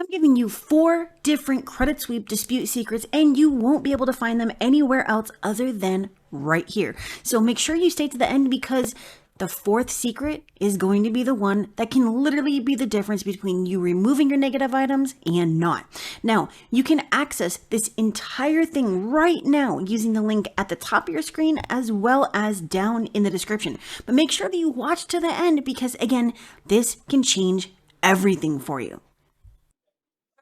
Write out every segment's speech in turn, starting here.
giving you 4 different credit sweep dispute secrets, and you won't be able to find them anywhere else other than right here. So make sure you stay to the end, because the 4th secret is going to be the one that can literally be the difference between you removing your negative items and not. Now, you can access this entire thing right now using the link at the top of your screen as well as down in the description. But make sure that you watch to the end, because again, this can change everything for you.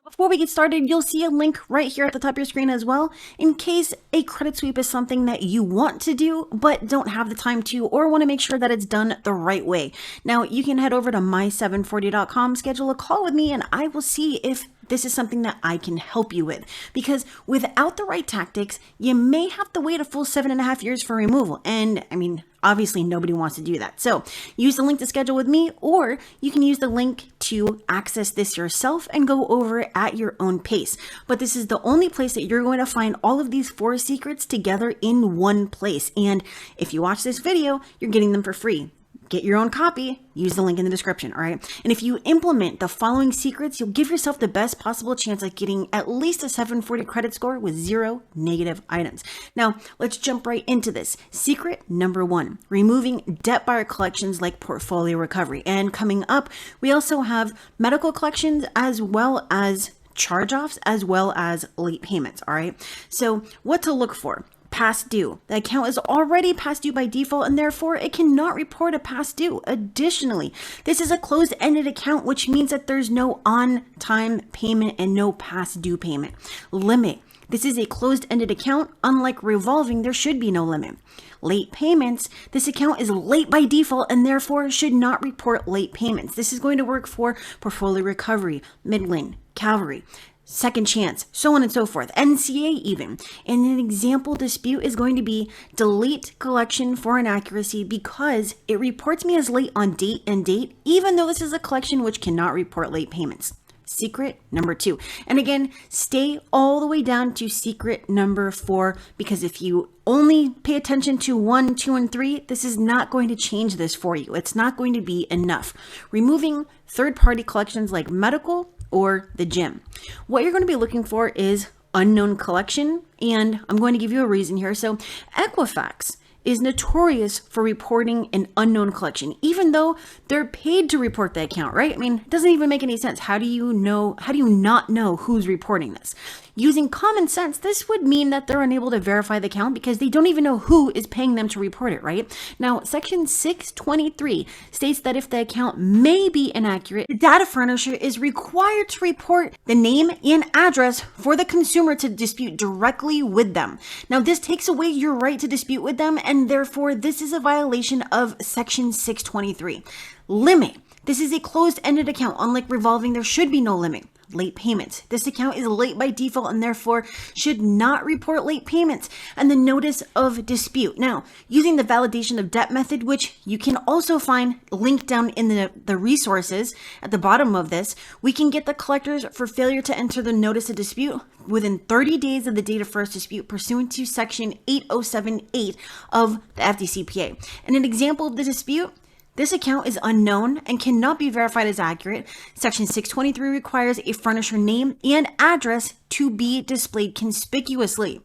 Before we get started, you'll see a link right here at the top of your screen as well, in case a credit sweep is something that you want to do but don't have the time to, or want to make sure that it's done the right way. Now, you can head over to my740.com, schedule a call with me, and I will see if this is something that I can help you with. Because without the right tactics, you may have to wait a full 7.5 years for removal. And I mean, obviously nobody wants to do that. So use the link to schedule with me, or you can use the link to access this yourself and go over at your own pace. But this is the only place that you're going to find all of these 4 secrets together in one place. And if you watch this video, you're getting them for free. Get your own copy, use the link in the description, all right? And if you implement the following secrets, you'll give yourself the best possible chance at getting at least a 740 credit score with 0 negative items. Now, let's jump right into this. Secret number 1, removing debt buyer collections like portfolio recovery. And coming up, we also have medical collections as well as charge-offs, as well as late payments, all right? So what to look for? Past due. The account is already past due by default, and therefore it cannot report a past due. Additionally, this is a closed-ended account, which means that there's no on-time payment and no past due payment. Limit. This is a closed-ended account. Unlike revolving, there should be no limit. Late payments. This account is late by default and therefore should not report late payments. This is going to work for portfolio recovery, Midland, Cavalry, Second Chance, so on and so forth, NCA even. And an example dispute is going to be delete collection for inaccuracy because it reports me as late on date and date, even though this is a collection which cannot report late payments. Secret number 2. And again, stay all the way down to secret number 4, because if you only pay attention to 1, 2, and 3, this is not going to change this for you. It's not going to be enough. Removing third-party collections like medical or the gym. What you're going to be looking for is unknown collection, and I'm going to give you a reason here. So Equifax is notorious for reporting an unknown collection, even though they're paid to report the account, right? I mean, it doesn't even make any sense. How do you not know who's reporting this? Using common sense, this would mean that they're unable to verify the account because they don't even know who is paying them to report it, right? Now, section 623 states that if the account may be inaccurate, the data furnisher is required to report the name and address for the consumer to dispute directly with them. Now, this takes away your right to dispute with them, and therefore this is a violation of section 623. Limit. This is a closed-ended account. Unlike revolving, there should be no limit. Late payments. This account is late by default and therefore should not report late payments and the notice of dispute. Now, using the validation of debt method, which you can also find linked down in the resources at the bottom of this, we can get the collectors for failure to enter the notice of dispute within 30 days of the date of first dispute pursuant to section 8078 of the FDCPA. And an example of the dispute: this account is unknown and cannot be verified as accurate. Section 623 requires a furnisher name and address to be displayed conspicuously.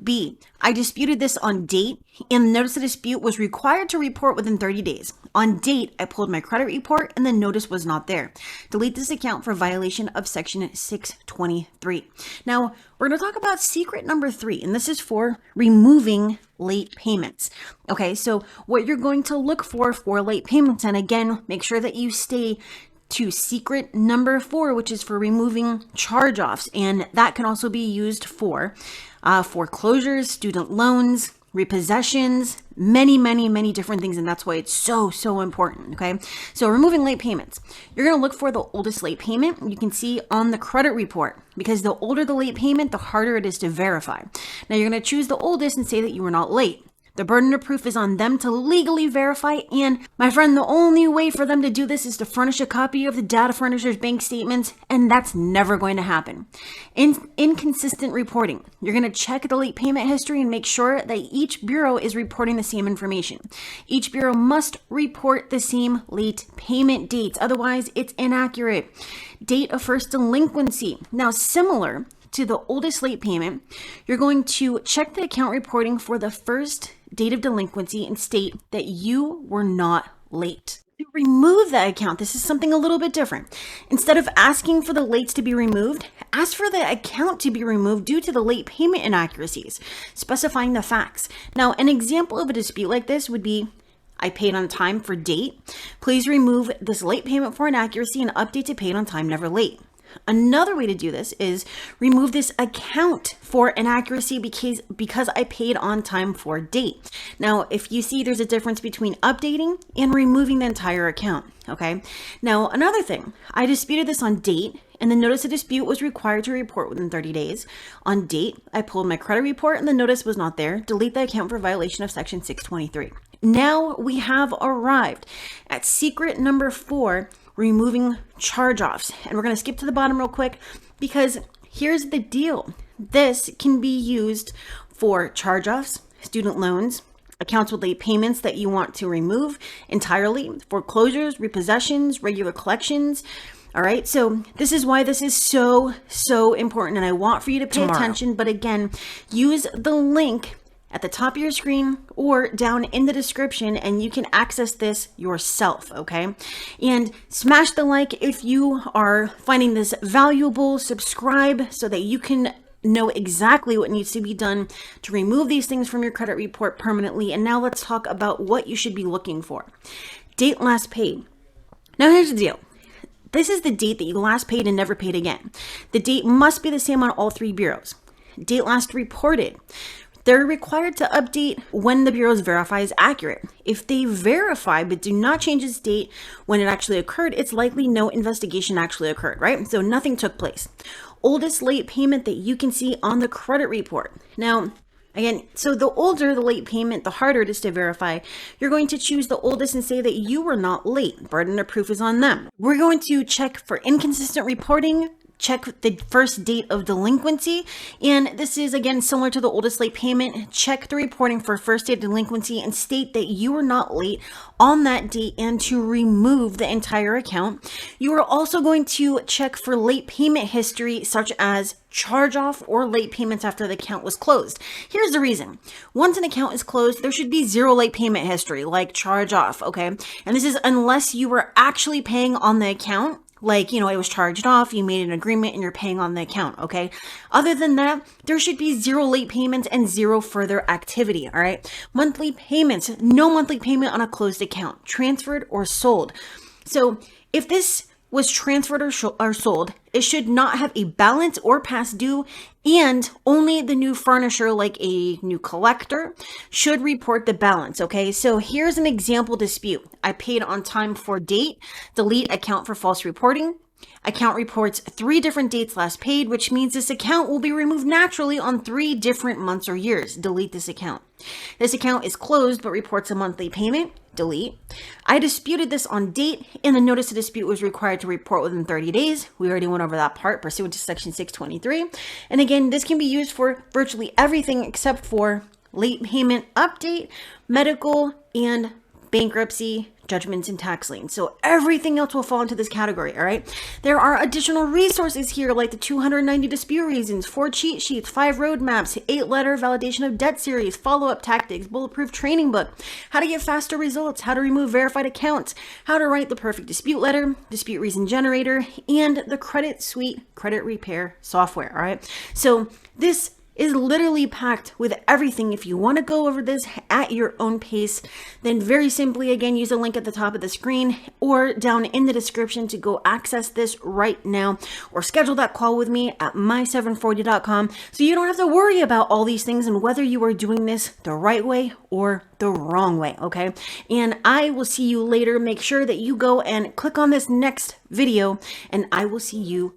B, I disputed this on date, and the notice of dispute was required to report within 30 days. On date, I pulled my credit report and the notice was not there. Delete this account for violation of section 623. Now, we're going to talk about secret number 3, and this is for removing late payments. Okay, so what you're going to look for late payments, and again, make sure that you stay to secret number 4, which is for removing charge-offs, and that can also be used for foreclosures, student loans, repossessions, many different things, and that's why it's so important. Okay, so removing late payments, you're going to look for the oldest late payment. You can see on the credit report, because the older the late payment, the harder it is to verify. Now you're going to choose the oldest and say that you were not late. The burden of proof is on them to legally verify, and my friend, the only way for them to do this is to furnish a copy of the data furnisher's bank statements, and that's never going to happen. Inconsistent reporting. You're going to check the late payment history and make sure that each bureau is reporting the same information. Each bureau must report the same late payment dates, otherwise it's inaccurate. Date of first delinquency. Now, similar to the oldest late payment, you're going to check the account reporting for the first date of delinquency and state that you were not late. To remove that account, this is something a little bit different. Instead of asking for the lates to be removed, ask for the account to be removed due to the late payment inaccuracies, specifying the facts. Now, an example of a dispute like this would be, I paid on time for date. Please remove this late payment for inaccuracy and update to paid on time, never late. Another way to do this is remove this account for inaccuracy because I paid on time for date. Now, if you see, there's a difference between updating and removing the entire account, okay? Now, another thing, I disputed this on date, and the notice of dispute was required to report within 30 days. On date, I pulled my credit report and the notice was not there. Delete the account for violation of section 623. Now we have arrived at secret number 4, removing charge-offs. And we're going to skip to the bottom real quick because here's the deal. This can be used for charge-offs, student loans, accounts with late payments that you want to remove entirely, foreclosures, repossessions, regular collections. All right, so this is why this is so important, and I want for you to pay attention. But again, use the link at the top of your screen or down in the description, and you can access this yourself, okay? And smash the like if you are finding this valuable. Subscribe so that you can know exactly what needs to be done to remove these things from your credit report permanently. And now let's talk about what you should be looking for. Date last paid. Now here's the deal. This is the date that you last paid and never paid again. The date must be the same on all 3 bureaus. Date last reported. They're required to update when the bureaus verify is accurate. If they verify but do not change its date when it actually occurred, it's likely no investigation actually occurred, right? So nothing took place. Oldest late payment that you can see on the credit report. Now, again, so the older the late payment, the harder it is to verify. You're going to choose the oldest and say that you were not late. Burden of proof is on them. We're going to check for inconsistent reporting, check the first date of delinquency, and this is again similar to the oldest late payment. Check the reporting for first date of delinquency and state that you were not late on that date and to remove the entire account. You are also going to check for late payment history such as charge off or late payments after the account was closed. Here's the reason. Once an account is closed, there should be 0 late payment history like charge off, okay? And this is unless you were actually paying on the account. Like, it was charged off, you made an agreement, and you're paying on the account, okay? Other than that, there should be 0 late payments and 0 further activity, all right? Monthly payments, no monthly payment on a closed account, transferred or sold. So if this was transferred or sold, it should not have a balance or past due, and only the new furnisher, like a new collector, should report the balance, okay? So here's an example dispute. I paid on time for date, delete account for false reporting. Account reports 3 different dates last paid, which means this account will be removed naturally on 3 different months or years. Delete this account. This account is closed but reports a monthly payment. Delete. I disputed this on date, and the notice of dispute was required to report within 30 days. We already went over that part pursuant to section 623. And again, this can be used for virtually everything except for late payment update, medical, and bankruptcy, judgments, and tax liens. So everything else will fall into this category, all right? There are additional resources here like the 290 dispute reasons, 4 cheat sheets, 5 roadmaps, 8-letter validation of debt series, follow-up tactics, bulletproof training book, how to get faster results, how to remove verified accounts, how to write the perfect dispute letter, dispute reason generator, and the Credit Suite credit repair software, all right? So this is literally packed with everything. If you want to go over this at your own pace, then very simply, again, use a link at the top of the screen or down in the description to go access this right now, or schedule that call with me at my740.com so you don't have to worry about all these things and whether you are doing this the right way or the wrong way, okay? And I will see you later. Make sure that you go and click on this next video, and I will see you